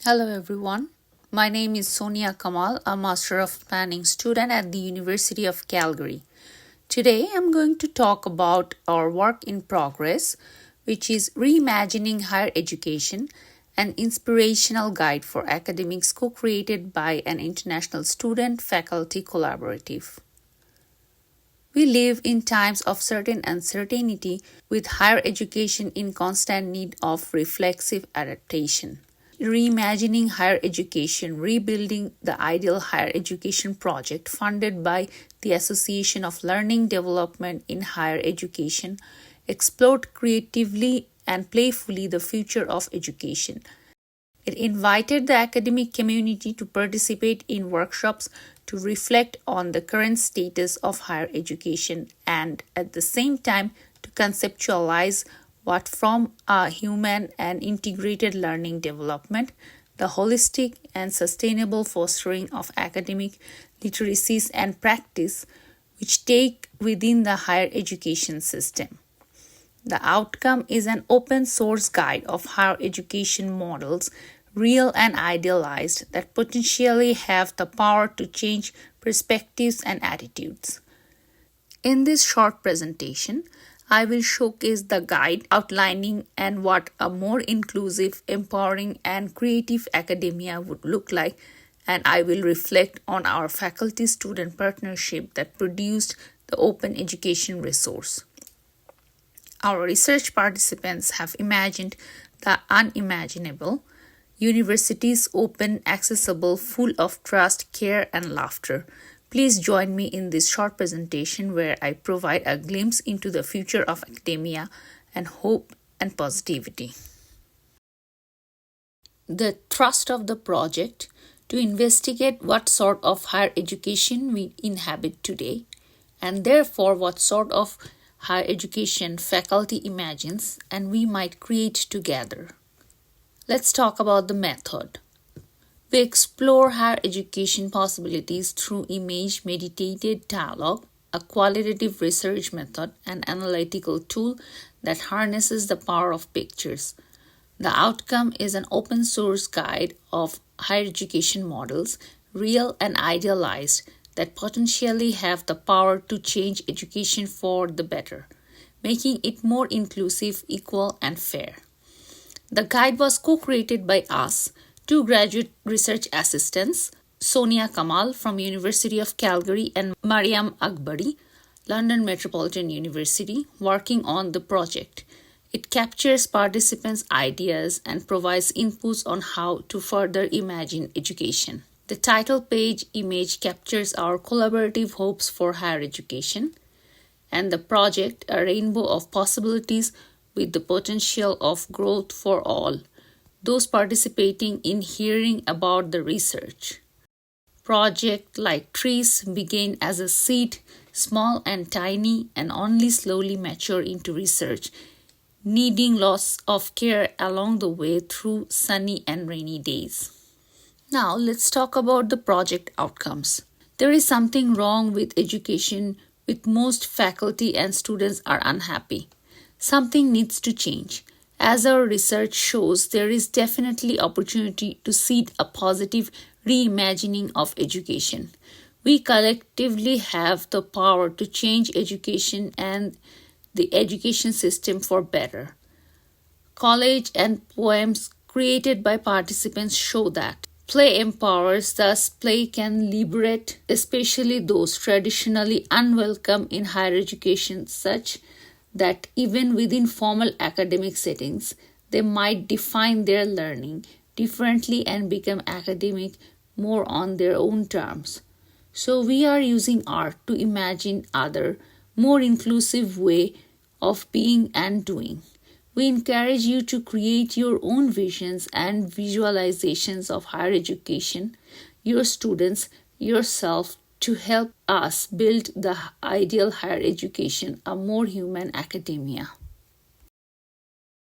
Hello everyone. My name is Sonia Kamal, a Master of Planning student at the University of Calgary. Today I'm going to talk about our work in progress, which is Reimagining Higher Education, an inspirational guide for academics co-created by an international student-faculty collaborative. We live in times of certain uncertainty, with higher education in constant need of reflexive adaptation. Reimagining Higher Education, Rebuilding the Ideal Higher Education project funded by the Association of Learning Development in Higher Education explored creatively and playfully the future of education. It invited the academic community to participate in workshops to reflect on the current status of higher education and at the same time to conceptualize what from a human and integrated learning development, the holistic and sustainable fostering of academic literacies and practice which take within the higher education system. The outcome is an open source guide of higher education models, real and idealized, that potentially have the power to change perspectives and attitudes. In this short presentation, I will showcase the guide outlining and what a more inclusive, empowering, and creative academia would look like, and I will reflect on our faculty-student partnership that produced the open education resource. Our research participants have imagined the unimaginable, universities open, accessible, full of trust, care, and laughter. Please join me in this short presentation where I provide a glimpse into the future of academia and hope and positivity. The thrust of the project to investigate what sort of higher education we inhabit today, and therefore what sort of higher education faculty imagines and we might create together. Let's talk about the method. We explore higher education possibilities through image-mediated dialogue, a qualitative research method, and analytical tool that harnesses the power of pictures. The outcome is an open-source guide of higher education models, real and idealized, that potentially have the power to change education for the better, making it more inclusive, equal, and fair. The guide was co-created by us, two graduate research assistants, Sonia Kamal from University of Calgary and Maryam Akhbari, London Metropolitan University, working on the project. It captures participants' ideas and provides inputs on how to further imagine education. The title page image captures our collaborative hopes for higher education, and the project, a rainbow of possibilities with the potential of growth for all, those participating in hearing about the research. Project like trees begin as a seed, small and tiny, and only slowly mature into research, needing lots of care along the way through sunny and rainy days. Now let's talk about the project outcomes. There is something wrong with education, with most faculty and students are unhappy. Something needs to change. As our research shows, there is definitely opportunity to seed a positive reimagining of education. We collectively have the power to change education and the education system for better. College and poems created by participants show that. Play empowers, thus play can liberate, especially those traditionally unwelcome in higher education, such that even within formal academic settings, they might define their learning differently and become academic more on their own terms. So we are using art to imagine other, more inclusive way of being and doing. We encourage you to create your own visions and visualizations of higher education, your students, yourself, to help us build the ideal higher education, a more human academia.